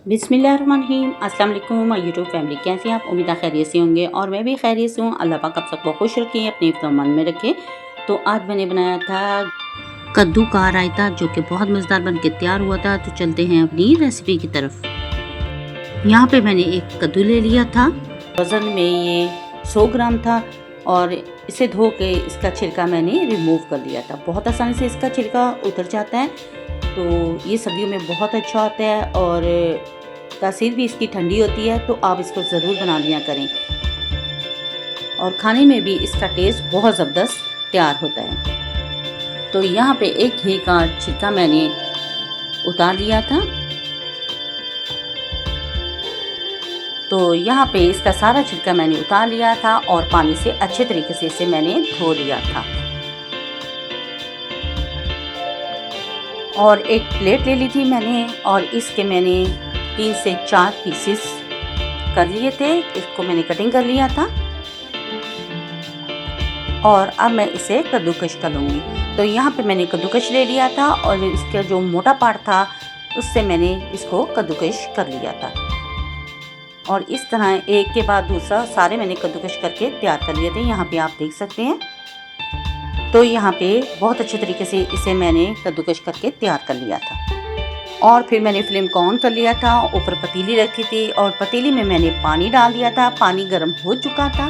बिस्मिल्लाहिर्रहमानिर्रहीम। अस्सलाम वालेकुम माय यूट्यूब फैमिली, कैसे हैं आप? उम्मीद है खैरियत से होंगे और मैं भी खैरियत से हूँ। अल्लाह पाक आप सबको खुश रखें, अपने हिफ्ज़-ओ-अमान में रखें। तो आज मैंने बनाया था कद्दू का रायता, जो कि बहुत मज़ेदार बन के तैयार हुआ था। तो चलते हैं अपनी रेसिपी की तरफ। यहाँ पे मैंने एक कद्दू ले लिया था, वज़न में ये 100 ग्राम था और इसे धो के इसका छिलका मैंने रिमूव कर लिया था। बहुत आसानी से इसका छिलका उतर जाता है, तो ये सब्जियों में बहुत अच्छा होता है और तासीर भी इसकी ठंडी होती है। तो आप इसको ज़रूर बना लिया करें और खाने में भी इसका टेस्ट बहुत ज़बरदस्त तैयार होता है। तो यहाँ पे एक घी का छिलका मैंने उतार लिया था। तो यहाँ पे इसका सारा छिलका मैंने उतार लिया था और पानी से अच्छे तरीके से इसे मैंने धो लिया था। और एक प्लेट ले ली थी मैंने और इसके मैंने 3 से 4 पीसेस कर लिए थे। इसको मैंने कटिंग कर लिया था और अब मैं इसे कद्दूकश कर लूँगी। तो यहाँ पे मैंने कद्दूकश ले लिया था और इसका जो मोटा पार्ट था उससे मैंने इसको कद्दूकश कर लिया था। और इस तरह एक के बाद दूसरा सारे मैंने कद्दूकश करके तैयार कर लिए थे। यहाँ पे आप देख सकते हैं। तो यहाँ पे बहुत अच्छे तरीके से इसे मैंने कद्दूकश करके तैयार कर लिया था। और फिर मैंने फ्लेम को ऑन कर लिया था, ऊपर पतीली रखी थी और पतीली में मैंने पानी डाल दिया था। पानी गर्म हो चुका था,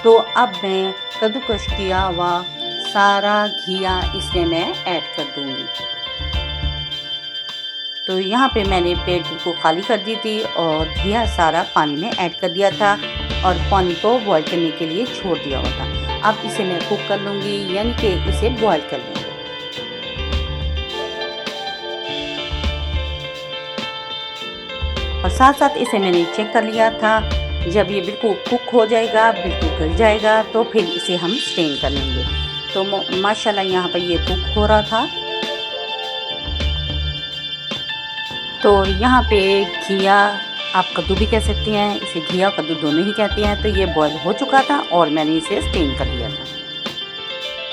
तो अब मैं कद्दूकश किया हुआ सारा घिया इसमें मैं ऐड कर दूंगी। तो यहाँ पे मैंने प्लेट को खाली कर दी थी और घिया सारा पानी में ऐड कर दिया था और पानी को बॉईल करने के लिए छोड़ दिया हुआ था। अब इसे मैं कुक कर लूँगी, यानी कि इसे बॉईल कर लूँगी। और साथ साथ इसे मैंने चेक कर लिया था। जब ये बिल्कुल कुक हो जाएगा, बिल्कुल गल जाएगा, तो फिर इसे हम स्टेन कर लेंगे। तो माशाल्लाह यहाँ पर ये कुक हो रहा था। तो यहाँ पे घिया, आप कद्दू भी कह सकते हैं, इसे घिया कद्दू दोनों ही कहते हैं। तो ये बॉईल हो चुका था और मैंने इसे स्टेन कर लिया था।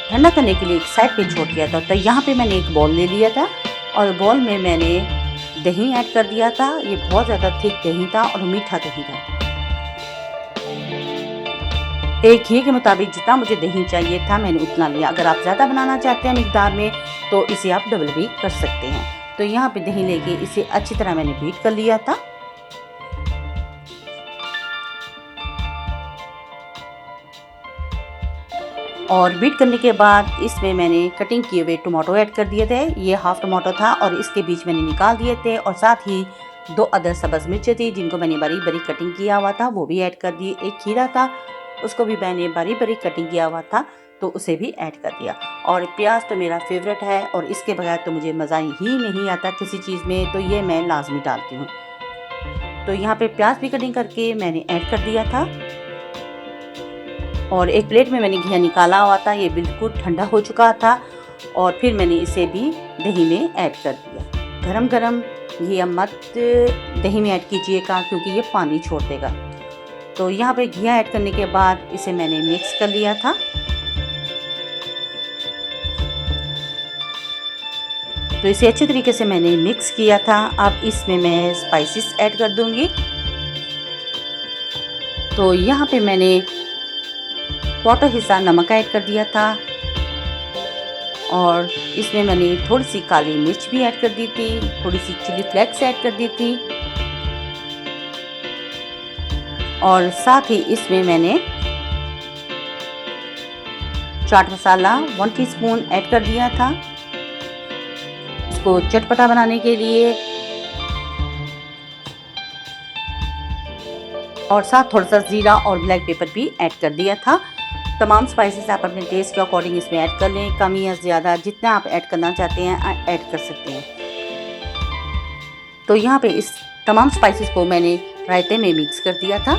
ठंडा करने के लिए एक साइड पे छोड़ दिया था। तो यहाँ पे मैंने एक बॉल ले लिया था और बॉल में मैंने दही ऐड कर दिया था। ये बहुत ज़्यादा थिक दही था और मीठा दही था। एक घी के मुताबिक जितना मुझे दही चाहिए था मैंने उतना लिया। अगर आप ज़्यादा बनाना चाहते हैं मिकदार में तो इसे आप डबल भी कर सकते हैं। तो यहाँ पे दही लेके इसे अच्छी तरह मैंने बीट कर लिया था। और बीट करने के बाद इसमें मैंने कटिंग किए हुए टमाटो ऐड कर दिए थे। ये हाफ टमाटो था और इसके बीच मैंने निकाल दिए थे। और साथ ही 2 अदर सब्ज़ मिर्चें थी जिनको मैंने बारीक बारीक कटिंग किया हुआ था, वो भी ऐड कर दी। एक खीरा था, उसको भी मैंने बारीक बारीक कटिंग किया हुआ था, तो उसे भी ऐड कर दिया। और प्याज तो मेरा फेवरेट है और इसके बगैर तो मुझे मज़ा ही नहीं आता किसी चीज़ में, तो ये मैं लाजमी डालती हूँ। तो यहाँ पे प्याज भी कटिंग करके मैंने ऐड कर दिया था। और एक प्लेट में मैंने घिया निकाला हुआ था, ये बिल्कुल ठंडा हो चुका था। और फिर मैंने इसे भी दही में ऐड कर दिया। गरम गरम घिया मत दही में ऐड कीजिएगा क्योंकि ये पानी छोड़ देगा। तो यहाँ पे घिया ऐड करने के बाद इसे मैंने मिक्स कर लिया था। तो इसे अच्छे तरीके से मैंने मिक्स किया था। अब इसमें मैं स्पाइसेस ऐड कर दूंगी। तो यहाँ पे मैंने क्वार्टर हिस्सा नमक ऐड कर दिया था और इसमें मैंने थोड़ी सी काली मिर्च भी ऐड कर दी थी, थोड़ी सी चिली फ्लेक्स ऐड कर दी थी और साथ ही इसमें मैंने चाट मसाला 1 टीस्पून ऐड कर दिया था इसको चटपटा बनाने के लिए। और साथ थोड़ा सा जीरा और ब्लैक पेपर भी ऐड कर दिया था। तमाम स्पाइसेस आप अपने टेस्ट के अकॉर्डिंग इसमें ऐड कर लें, कम या ज़्यादा जितना आप ऐड करना चाहते हैं ऐड कर सकते हैं। तो यहाँ पे इस तमाम स्पाइसेस को मैंने रायते में मिक्स कर दिया था।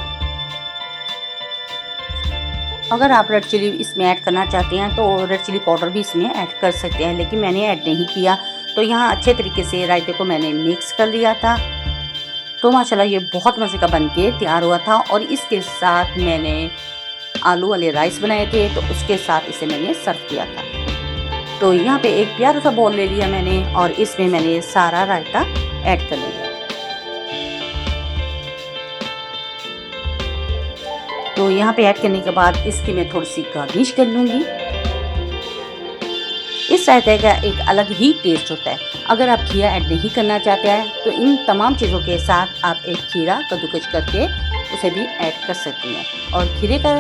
अगर आप रेड चिली इसमें ऐड करना चाहते हैं तो रेड चिली पाउडर भी इसमें ऐड कर सकते हैं, लेकिन मैंने ऐड नहीं किया। तो यहाँ अच्छे तरीके से रायते को मैंने मिक्स कर लिया था। तो माशाल्लाह ये बहुत मज़े का बन के तैयार हुआ था। और इसके साथ मैंने आलू वाले राइस बनाए थे, तो उसके साथ इसे मैंने सर्व किया था। तो यहाँ पे एक प्यारा सा बॉल ले लिया मैंने और इसमें मैंने सारा रायता ऐड कर लिया। तो यहाँ पे ऐड करने के बाद इसकी मैं थोड़ी सी गार्निश कर लूँगी। इस रायते का एक अलग ही टेस्ट होता है। अगर आप खीरा ऐड नहीं करना चाहते हैं तो इन तमाम चीज़ों के साथ आप एक खीरा कद्दूकस करके उसे भी ऐड कर सकती हैं और खीरे का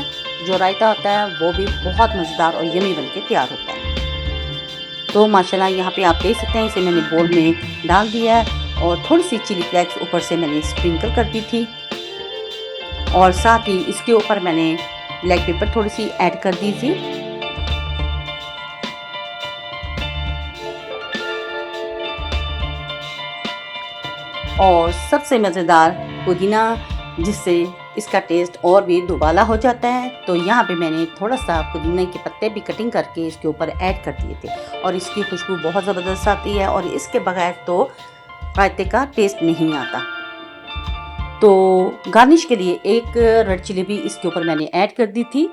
जो रायता होता है वो भी बहुत मज़ेदार और यमी बनके तैयार होता है। तो माशाल्लाह यहाँ पे आप देख सकते हैं, इसे मैंने बोल में डाल दिया है और थोड़ी सी चिली फ्लेक्स ऊपर से मैंने स्प्रिंकल कर दी थी और साथ ही इसके ऊपर मैंने ब्लैक पेपर थोड़ी सी ऐड कर दी थी। और सबसे मज़ेदार पुदीना, जिससे इसका टेस्ट और भी दुबाला हो जाता है। तो यहाँ पे मैंने थोड़ा सा पुदीने के पत्ते भी कटिंग करके इसके ऊपर ऐड कर दिए थे और इसकी खुशबू बहुत ज़बरदस्त आती है और इसके बगैर तो रायते का टेस्ट नहीं आता। तो गार्निश के लिए एक रेड चिली भी इसके ऊपर मैंने ऐड कर दी थी।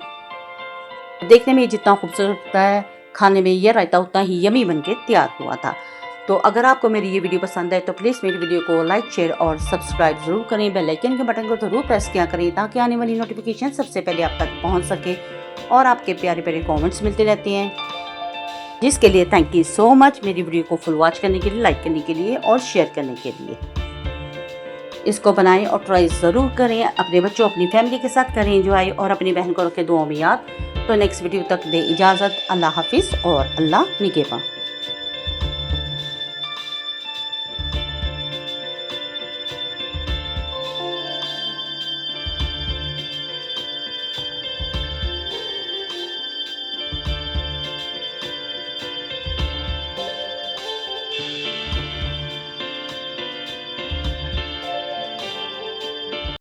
देखने में जितना खूबसूरत होता है, खाने में यह रायता उतना ही यमी बन के तैयार हुआ था। तो अगर आपको मेरी ये वीडियो पसंद है तो प्लीज़ मेरी वीडियो को लाइक, शेयर और सब्सक्राइब ज़रूर करें। बेल आइकन के बटन को ज़रूर प्रेस किया करें ताकि आने वाली नोटिफिकेशन सबसे पहले आप तक पहुंच सके और आपके प्यारे प्यारे कमेंट्स मिलते रहते हैं, जिसके लिए थैंक यू सो मच। मेरी वीडियो को फुल वॉच करने के लिए, लाइक करने के लिए और शेयर करने के लिए। इसको बनाएं और ट्राई ज़रूर करें। अपने बच्चों, अपनी फैमिली के साथ करें एंजॉय और अपनी बहन को रखें दुआओं में याद। तो नेक्स्ट वीडियो तक दे इजाज़त। अल्लाह हाफिज़ और अल्लाह निगहबान।